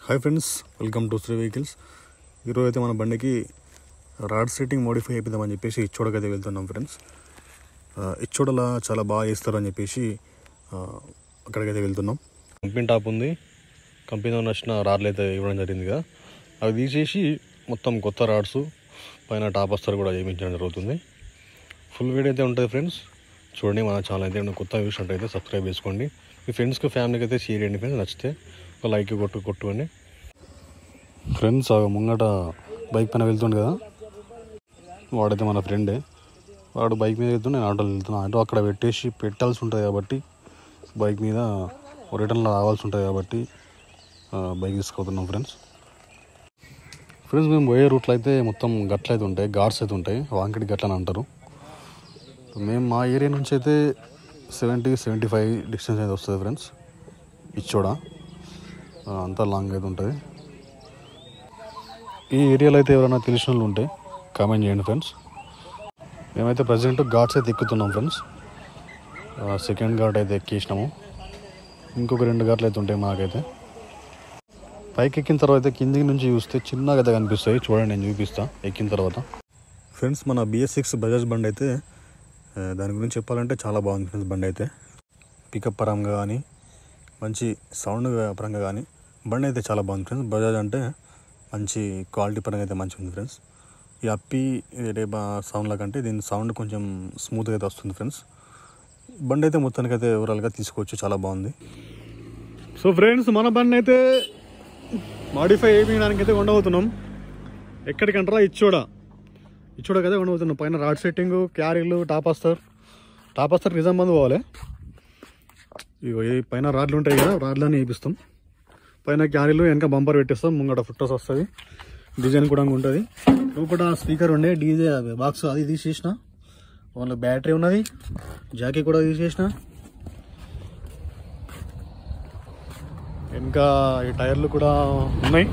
Hi friends, welcome to Sri vehicles. ఈరోజు అయితే మన బండికి రాడ్ సెట్టింగ్ మోడిఫై అయిపోదామని చెప్పేసి ఇచ్చోడకైతే వెళ్తున్నాం ఫ్రెండ్స్. ఇచ్చోడలా చాలా బాగా చేస్తారని చెప్పేసి అక్కడికైతే వెళ్తున్నాం. కంపెనీ టాప్ ఉంది, కంపెనీలో నచ్చిన రాడ్లు అయితే ఇవ్వడం జరిగింది కదా, అవి తీసేసి మొత్తం కొత్త రాడ్స్ పైన టాప్ వస్తారు కూడా చేయించడం జరుగుతుంది. ఫుల్ వీడియో అయితే ఉంటుంది ఫ్రెండ్స్, చూడండి. మన ఛానల్ అయితే ఏమైనా కొత్త చూసినట్టయితే సబ్స్క్రైబ్ చేసుకోండి. మీ ఫ్రెండ్స్కి ఫ్యామిలీకి అయితే షేర్ చేయండి ఫ్రెండ్స్. నచ్చితే ఒక లైక్ కొట్టుకోండి ఫ్రెండ్స్. ముంగట బైక్ పైన వెళ్తుండే కదా, వాడైతే మన ఫ్రెండే. వాడు బైక్ మీద వెళ్తుండే, నేను ఆటోలో వెళ్తున్నాను. ఆటో అక్కడ పెట్టాల్సి ఉంటుంది కాబట్టి బైక్ మీద రిటర్న్లో రావాల్సి ఉంటుంది కాబట్టి బైక్ తీసుకుపోతున్నాం ఫ్రెండ్స్. మేము పోయే రూట్లో అయితే మొత్తం గట్లు అయితే ఉంటాయి, ఘాట్స్ అయితే ఉంటాయి, వాంకిడి గట్లు అని అంటారు. మేము మా ఏరియా నుంచి అయితే 70-75 డిస్టెన్స్ అయితే వస్తుంది ఫ్రెండ్స్. ఇచ్చోడ అంతా లాంగ్ అయితే ఉంటుంది. ఈ ఏరియాలో అయితే ఎవరైనా తెలిసిన వాళ్ళు ఉంటే కామెంట్ చేయండి ఫ్రెండ్స్. మేమైతే ప్రజెంట్ ఘాట్స్ అయితే ఎక్కుతున్నాం ఫ్రెండ్స్. సెకండ్ ఘాట్ అయితే ఎక్కేసినాము, ఇంకొక 2 ఘాట్లు అయితే ఉంటాయి మాకైతే. పైకి ఎక్కిన తర్వాత కిందికి నుంచి చూస్తే చిన్నగా అయితే కనిపిస్తాయి, చూడండి, నేను చూపిస్తాను ఎక్కిన తర్వాత. ఫ్రెండ్స్, మన BS6 బజాజ్ బండి అయితే దాని గురించి చెప్పాలంటే చాలా బాగుంది ఫ్రెండ్స్. బండి అయితే పికప్ పరంగా కానీ మంచి సౌండ్ పరంగా కానీ బండి అయితే చాలా బాగుంది ఫ్రెండ్స్. బజాజ్ అంటే మంచి క్వాలిటీ పరంగా అయితే మంచిగా ఉంది ఫ్రెండ్స్. ఈ అప్పి రేపా సౌండ్ల కంటే దీని సౌండ్ కొంచెం స్మూత్గా అయితే వస్తుంది ఫ్రెండ్స్. బండి అయితే మొత్తానికి అయితే ఓవరాల్గా తీసుకోవచ్చు, చాలా బాగుంది. సో ఫ్రెండ్స్, మన బండి అయితే మాడిఫై చేయడానికి అయితే ఉండబోతున్నాం. ఎక్కడికంటారా? ఇచ్చోడకైతే ఉండబోతున్నాం. పైన రాడ్ సెట్టింగ్, క్యారీలు, టాప్ వస్తారు నిజామాబాద్ పోవాలి. ఇగో ఈ పైన రాడ్లు ఉంటాయి కదా, రాడ్లన్నీ వేపిస్తాం. పైన క్యారీలు, వెనక బంపర్ పెట్టేస్తాం, ముంగట ఫుట్టోస్ వస్తుంది, డిజైన్ కూడా ఉంటుంది. లోపల స్పీకర్ ఉండే డీజే బాక్స్ అది తీసేసిన, ఓన్లీ బ్యాటరీ ఉన్నది, జాకీ కూడా తీసేసిన. ఇంకా ఈ టైర్లు కూడా ఉన్నాయి.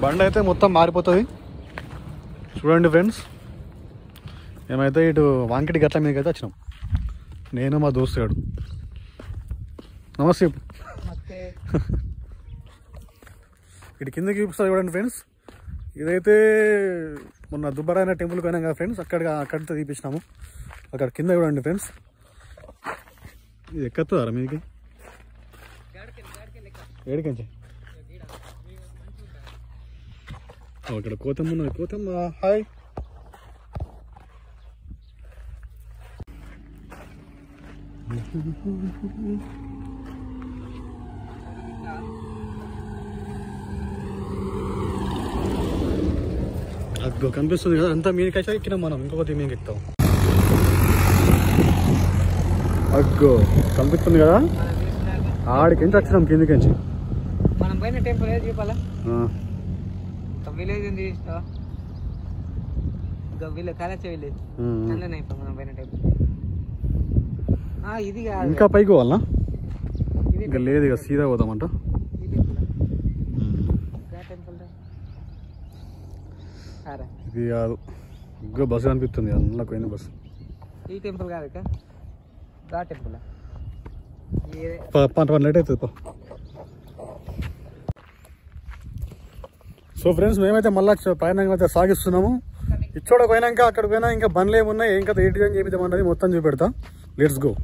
బండి అయితే మొత్తం మారిపోతుంది. చూడండి ఫ్రెండ్స్, మేమైతే ఇటు వాంకిటి గట్ల మీదకి అయితే వచ్చినాం, నేను మా దోస్తు గాడు. నమస్తే. ఇటు కిందకి చూపిస్తుంది చూడండి ఫ్రెండ్స్. ఇదైతే మొన్న దుబ్బరాయన టెంపుల్కి పోయినాం కదా ఫ్రెండ్స్, అక్కడితో తీపించినాము. అక్కడ కింద చూడండి ఫ్రెండ్స్. ఇది ఎక్కతుందారా మీదికి? ఏడికంచి అక్కడ కోతమ్మ ఉన్నది. కోతమ్మ హాయ్. అగ్గో కనిపిస్తుంది కదా, అంతా మీదకి ఎక్కినాం మనం. ఇంకొకటి మీదకి ఎక్కుతాం. అగ్గో కనిపిస్తుంది కదా, ఆడికించి వచ్చినాం కిందికించి. మనం పైన టెంపుల్ ఏది చెప్పాలా? విలేజ్ ఉంది, కాలేజ్ విలేజ్ అందులోనే మనం పైన టెంపుల్. ఇది ఇంకా పైకి పోవాలనా? ఇంకా లేదు, ఇక సీదా పోదామంట. ఇది కాదు, ఇంకా బస్సు కనిపిస్తుంది అందులో పోయిన బస్సు. ఈ టెంపుల్ కాదు, గా టెంపుల్. లేట్ అవుతుంది. సో ఫ్రెండ్స్, మేమైతే మళ్ళీ పైన అయితే సాగిస్తున్నాము. ఇచ్చోడ పోయినాక అక్కడ పోయినా ఇంకా బండ్లు ఏమున్నాయి, ఇంకా ఏంటి అని చెప్పిద్దామన్నది మొత్తం చూపెడతా. Let's go.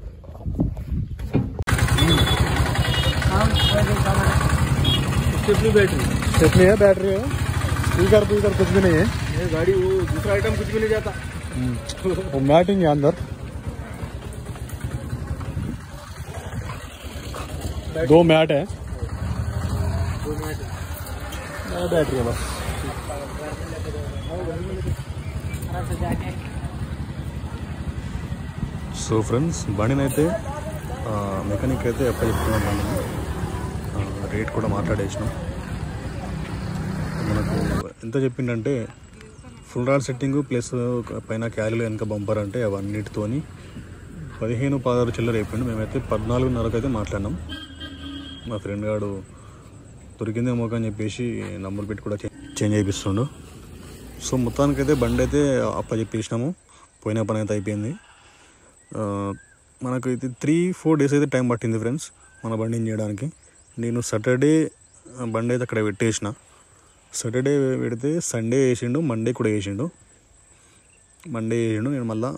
बैटरी है, स्पीकर कुछ भी नहीं है, ये गाड़ी वो दूसरा आइटम कुछ भी नहीं जाता. वो मैटिंग है अंदर, 2 मैट है, बैटरी है बस. సో ఫ్రెండ్స్, బండినైతే మెకానిక్ అయితే ఎప్పుడు చెప్తున్నాం, బండిని రేట్ కూడా మాట్లాడేసినాం. మనకు ఎంత చెప్పిండంటే ఫుల్ రాడ్ సెట్టింగు ప్లస్ పైన క్యారీలు వెనక బంపర్ అంటే అవన్నిటితోని 15-16 చిల్లర అయిపోయింది. మేమైతే 14.5 అయితే మాట్లాడినాం. మా ఫ్రెండ్ గాడు దొరికిందేమో అని చెప్పేసి నంబర్ పెట్టి కూడా చేంజ్ చేయిస్తుండు. సో మొత్తానికైతే బండి అయితే అప్పచెప్పేసినాము, పోయిన పని అయితే అయిపోయింది. మనకు ఇది 3-4 డేస్ అయితే టైం పట్టింది ఫ్రెండ్స్ మన బండిని చేయడానికి. నేను సాటర్డే బండి అయితే అక్కడ పెట్టేసిన. సాటర్డే పెడితే సండే వేసిండు, మండే కూడా వేసిండు. నేను మళ్ళా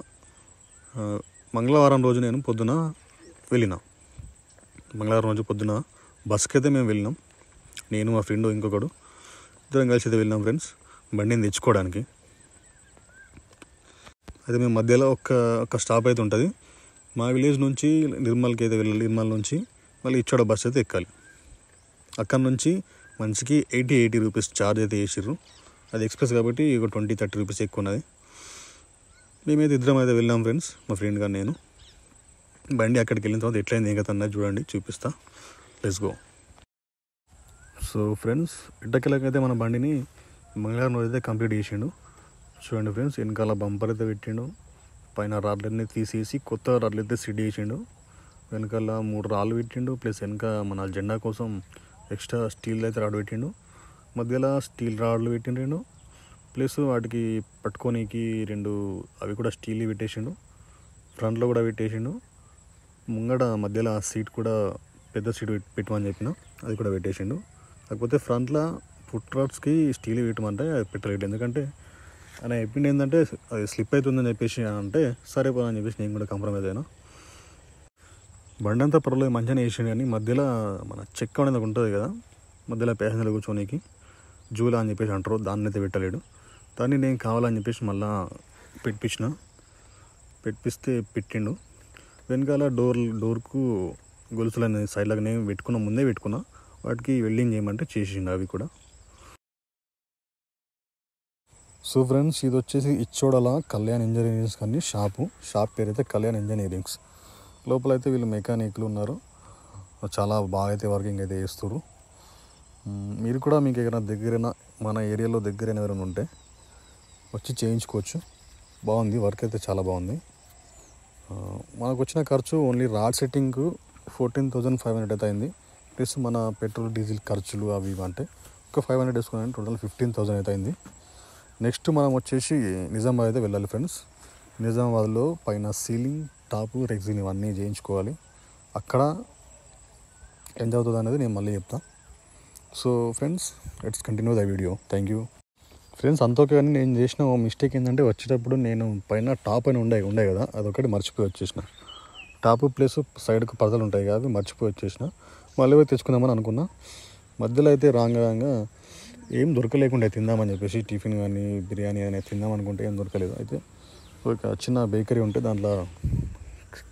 మంగళవారం రోజు నేను పొద్దున వెళ్ళిన. మంగళవారం రోజు పొద్దున బస్కి అయితే మేము వెళ్ళినాం. నేను మా ఫ్రెండ్ ఇంకొకడు ఇద్దరం కలిసి అయితే వెళ్ళినాం ఫ్రెండ్స్ బండిని తెచ్చుకోవడానికి. అయితే మేము మధ్యలో ఒక స్టాప్ అయితే ఉంటుంది. మా విలేజ్ నుంచి నిర్మల్కి అయితే వెళ్ళాలి. నిర్మల్ నుంచి మళ్ళీ ఇచ్చోడ బస్ అయితే ఎక్కాలి. అక్కడ నుంచి మనిషికి 80 రూపీస్ ఛార్జ్ అయితే వేసిర్రు. అది ఎక్స్ప్రెస్ కాబట్టి ఒక 20-30 రూపీస్ ఎక్కువ ఉన్నది. మేమైతే ఇద్దరం అయితే వెళ్ళాం ఫ్రెండ్స్, మా ఫ్రెండ్ గారు నేను. బండి అక్కడికి వెళ్ళిన తర్వాత ఎట్లయింది ఏం కదా అన్నది చూడండి, చూపిస్తా. Let's go. సో ఫ్రెండ్స్, ఇట్టకెళ్ళకైతే మన బండిని మంగళవారం రోజు అయితే కంప్లీట్ చేసిండు. చూడండి ఫ్రెండ్స్, వెనకాల బంపర్ అయితే పెట్టిండు. పైన రాడ్లన్నీ తీసేసి కొత్త రాడ్లు అయితే సెట్ చేసిండు. వెనకాల 3 రాళ్ళు పెట్టిండు. ప్లస్ వెనక మన జెండా కోసం ఎక్స్ట్రా స్టీల్ అయితే రాడ్ పెట్టిండు. మధ్యలో స్టీల్ రాడ్లు పెట్టిండు. ప్లస్ వాటికి పట్టుకోనికి 2 అవి కూడా స్టీల్ పెట్టేసిండు. ఫ్రంట్లో కూడా పెట్టేసిండు. ముంగడ మధ్యలో సీట్ కూడా పెద్ద సీట్ పెట్టమని చెప్పిన, అది కూడా పెట్టేసిండు. కాకపోతే ఫ్రంట్లో ఫుట్ రాడ్స్కి స్టీల్ పెట్టమంటే అది పెట్టలేదు. ఎందుకంటే ఆయన చెప్పింది ఏంటంటే అది స్లిప్ అవుతుందని చెప్పేసి అంటే సరే పోదని చెప్పేసి నేను కూడా కాంప్రమైజ్ అయినా. బండి అంతా పర్వాలేదు మంచిగానే వేసిండు, కానీ మధ్యలో మన చెక్క అనేది ఉంటుంది కదా, మధ్యలో ప్యాసింజర్లు కూర్చోనికి జూలా అని చెప్పేసి అంటారు, దాన్ని అయితే పెట్టలేడు. దాన్ని నేను కావాలని చెప్పేసి మళ్ళీ పెట్టిస్తే పెట్టిండు. వెనకాల డోర్కు గొలుసులు అనేది సైడ్లాగా నేను ముందే పెట్టుకున్నా, వాటికి వెల్డింగ్ చేయమంటే చేసిండు అవి కూడా. సో ఫ్రెండ్స్, ఇది వచ్చేసి ఇచ్చోడల కళ్యాణ్ ఇంజనీరింగ్స్ కానీ షాప్ పేరు అయితే కళ్యాణ్ ఇంజనీరింగ్స్. లోపల అయితే వీళ్ళు మెకానిక్లు ఉన్నారు, చాలా బాగా అయితే వర్కింగ్ అయితే చేస్తారు. మీరు కూడా మీకు ఎక్కడైనా దగ్గరైనా మన ఏరియాలో దగ్గరైనా ఎవరైనా ఉంటే వచ్చి చేయించుకోవచ్చు. బాగుంది, వర్క్ అయితే చాలా బాగుంది. మనకు వచ్చిన ఖర్చు ఓన్లీ రాడ్ సెట్టింగ్కు 14,500 అయితే అయింది. ప్లస్ మన పెట్రోల్ డీజిల్ ఖర్చులు అవి అంటే ఒక 500 వేసుకుని టోటల్ 15,000 అయితే అయింది. నెక్స్ట్ మనం వచ్చేసి నిజామాబాద్ అయితే వెళ్ళాలి ఫ్రెండ్స్. నిజామాబాద్లో పైన సీలింగ్, టాపు, రెగ్జిన్ ఇవన్నీ చేయించుకోవాలి. అక్కడ ఎంత అవుతుంది అనేది నేను మళ్ళీ చెప్తాను. So friends, let's continue the video. Thank you friends. అంతోకే కానీ నేను చేసిన మిస్టేక్ ఏంటంటే వచ్చేటప్పుడు నేను పైన టాప్ అని ఉండే కదా, అదొకటి మర్చిపోయి వచ్చేసిన. టాపు ప్లస్ సైడ్కి పరదలు ఉంటాయి కదా, అవి మర్చిపోయి వచ్చేసిన. మళ్ళీ పోయి తెచ్చుకుందామని అనుకున్నా. మధ్యలో అయితే రాగా ఏం దొరకలేకుండా తిందామని చెప్పేసి టిఫిన్ కానీ బిర్యానీ కానీ తిందామనుకుంటే ఏం దొరకలేదు. అయితే ఒక చిన్న బేకరీ ఉంటే దాంట్లో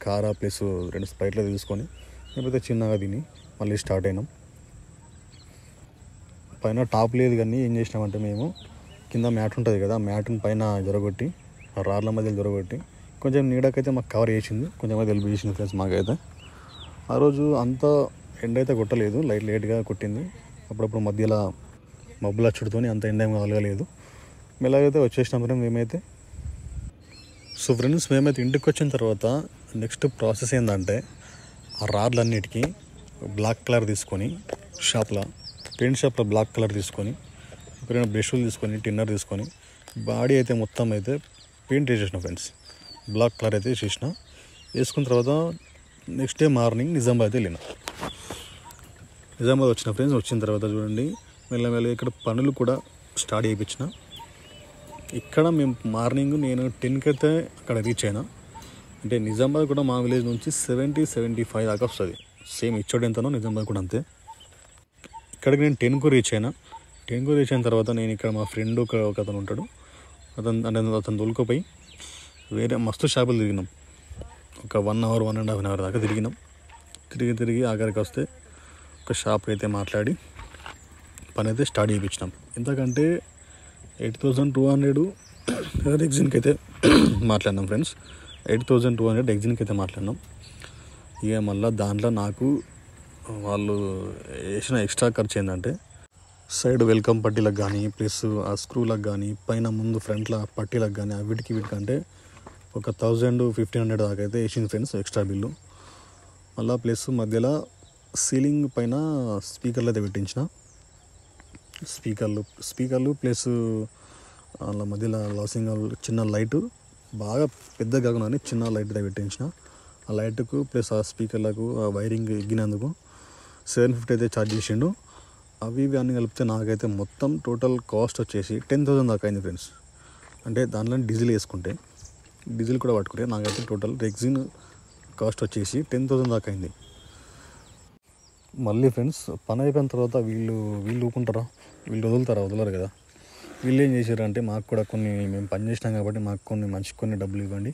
కారా ప్లస్ 2 స్ప్రైట్లు తీసుకొని లేకపోతే చిన్నగా తిని మళ్ళీ స్టార్ట్ అయినాం. పైన టాప్ లేదు కానీ ఏం చేసినామంటే మేము కింద మ్యాట్ ఉంటుంది కదా, మ్యాట్ని పైన జొరగొట్టి ఆ రాళ్ళ మధ్యలో జొరగొట్టి కొంచెం నీడకైతే మాకు కవర్ చేసింది, కొంచెం అయితే హెల్ప్ చేసింది ఫ్రెండ్స్ మాకైతే. ఆ రోజు అంతా ఎండ అయితే కొట్టలేదు, లేట్గా కొట్టింది. అప్పుడప్పుడు మధ్యలో మబ్బుల చుడుతోని అంత ఎండ ఏం కలగలేదు. మెల్లగైతే వచ్చేసినాం ఫ్రెండ్స్ మేమైతే. సో ఫ్రెండ్స్, మేమైతే ఇంటికి వచ్చిన తర్వాత నెక్స్ట్ ప్రాసెస్ ఏంటంటే ఆ రాడ్లన్నిటికీ బ్లాక్ కలర్ తీసుకొని పెయింట్ షాప్లో బ్లాక్ కలర్ తీసుకొని ఎప్పుడైనా బ్రష్లు తీసుకొని టిన్నర్ తీసుకొని బాడీ అయితే మొత్తం అయితే పెయింట్ వేసేసిన ఫ్రెండ్స్. బ్లాక్ కలర్ అయితే వేసుకున్న తర్వాత నెక్స్ట్ డే మార్నింగ్ నిజామాబాద్ అయితే వెళ్ళిన. నిజామాబాద్ వచ్చిన ఫ్రెండ్స్, వచ్చిన తర్వాత చూడండి మెల్లమెల్ల ఇక్కడ పనులు కూడా స్టార్ట్ చేయించిన. ఇక్కడ మేము మార్నింగ్ నేను 10కి అయితే అక్కడ రీచ్ అయినా. అంటే నిజామాబాద్ కూడా మా విలేజ్ నుంచి 70-75 దాకా వస్తుంది. సేమ్ ఇచ్చోడు ఎంతనో నిజామాబాద్ కూడా అంతే. ఇక్కడికి నేను 10కు రీచ్ అయినా. 10కు రీచ్ అయిన తర్వాత నేను ఇక్కడ మా ఫ్రెండ్ ఒక అతను ఉంటాడు, అతను దొలుకుపోయి వేరే మస్తు షాపులు తిరిగినాం. ఒక 1 అవర్ 1.5 అవర్ దాకా తిరిగినాం. తిరిగి ఆఖరికి వస్తే ఒక షాప్ అయితే మాట్లాడి పని అయితే స్టార్ట్ చేయించినాం. ఎంతకంటే 8,200 ఎగ్జిన్కి అయితే మాట్లాడినాం ఫ్రెండ్స్. 8,200 ఎగ్జిన్కి అయితే మాట్లాడినాం. ఇక మళ్ళీ దాంట్లో నాకు వాళ్ళు వేసిన ఎక్స్ట్రా ఖర్చు ఏంటంటే సైడ్ వెల్కమ్ పట్టీలకు కానీ ప్లస్ ఆ స్క్రూలకు కానీ పైన ముందు ఫ్రంట్లో పట్టీలకు కానీ వీటికి అంటే ఒక 1,000-1,500 దాకా అయితే వేసింది ఫ్రెండ్స్ ఎక్స్ట్రా బిల్లు. మళ్ళీ ప్లస్ మధ్యలో సీలింగ్ పైన స్పీకర్లు అయితే పెట్టించిన. స్పీకర్లు ప్లస్ అలా మధ్యలో లాసింగ్ చిన్న లైటు, బాగా పెద్ద కాకుండా చిన్న లైట్ అయితే పెట్టించిన. ఆ లైట్కు ప్లస్ ఆ స్పీకర్లకు ఆ వైరింగ్ ఎగ్గినందుకు 750 అయితే ఛార్జ్ చేసిండు. అవి ఇవి అన్నీ కలిపితే నాకైతే మొత్తం టోటల్ కాస్ట్ వచ్చేసి 10,000 దాకా అయింది ఫ్రెండ్స్. అంటే దాంట్లో డీజిల్ వేసుకుంటే, డీజిల్ కూడా పట్టుకుంటే నాకైతే టోటల్ రెగ్జిన్ కాస్ట్ వచ్చేసి 10,000 దాకా అయింది. మళ్ళీ ఫ్రెండ్స్ పని అయిపోయిన తర్వాత వీళ్ళు ఊకుంటారా, వీళ్ళు వదలరు కదా. వీళ్ళు ఏం చేశారు అంటే మాకు కూడా మేము పని చేసినాం కాబట్టి మాకు కొన్ని డబ్బులు ఇవ్వండి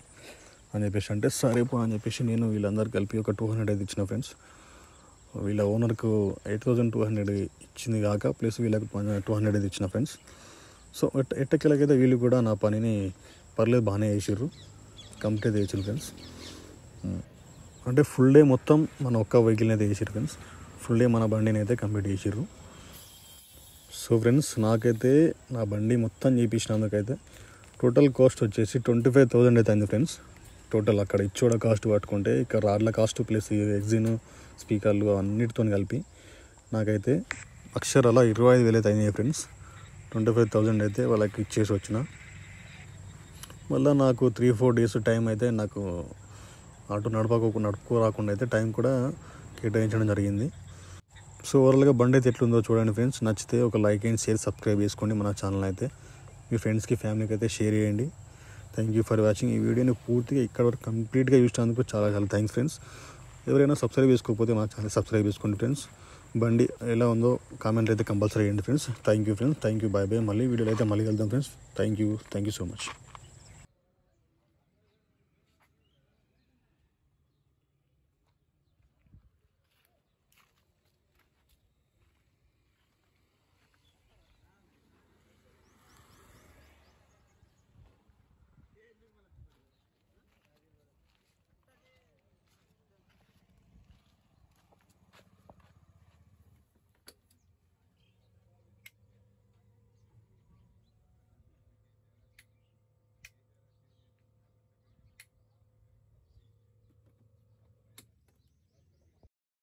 అని చెప్పేసి అంటే సరే పో అని చెప్పేసి నేను వీళ్ళందరూ కలిపి ఒక 200 అయితే ఇచ్చిన ఫ్రెండ్స్. వీళ్ళ ఓనర్కు 8,200 ఇచ్చింది కాక ప్లస్ వీళ్ళకి 200 అయితే ఇచ్చిన ఫ్రెండ్స్. సో ఎట్టకెళ్ళకైతే వీళ్ళు కూడా నా పనిని పర్లేదు బాగానే చేసిర్రు, కంప్లీట్ అయితే చేసారు ఫ్రెండ్స్. అంటే ఫుల్ డే మొత్తం మన ఒక్క వెహికల్ని అయితే చేసారు ఫ్రెండ్స్. ఫుల్ డే మన బండిని అయితే కంప్లీట్ చేసిర్రు. సో ఫ్రెండ్స్ నాకైతే నా బండి మొత్తం చేయించినందుకైతే టోటల్ కాస్ట్ వచ్చేసి 25,000 అయితే అయింది ఫ్రెండ్స్. టోటల్ అక్కడ ఇచ్చోడ కాస్ట్ పట్టుకుంటే ఇక్కడ రాడ్ల కాస్ట్ ప్లస్ ఎగ్జిన్ స్పీకర్లు అన్నిటితో కలిపి నాకైతే అక్షరాల 25,000 అయితే అయినాయి ఫ్రెండ్స్. 25,000 అయితే వాళ్ళకి ఇచ్చేసి వచ్చిన. మళ్ళీ నాకు 3-4 డేస్ టైం అయితే నాకు ఆటో నడుపుకోరాకుండా అయితే టైం కూడా కేటాయించడం జరిగింది. సో ఓవరాల్గా బండి అయితే ఎట్లుందో చూడండి ఫ్రెండ్స్. నచ్చితే ఒక లైక్ అండ్ షేర్ సబ్స్క్రైబ్ చేసుకోండి మన ఛానల్ అయితే. మీ ఫ్రెండ్స్కి ఫ్యామిలీకి అయితే షేర్ చేయండి. Thank you for watching. ఈ వీడియోని పూర్తిగా ఇక్కడ వరకు కంప్లీట్గా చూసినందుకు చాలా చాలా థ్యాంక్స్ ఫ్రెండ్స్. ఎవరైనా సబ్స్క్రైబ్ చేసుకోకపోతే మా ఛానల్ సబ్స్క్రైబ్ చేసుకోండి ఫ్రెండ్స్. బండి ఎలా ఉందో కామెంట్ అయితే కంపల్సరీ చేయండి friends. Thank you friends. Thank you. Bye bye. మళ్ళీ వీడియోలో అయితే మళ్ళీ వెళ్దాం friends. Thank you so much.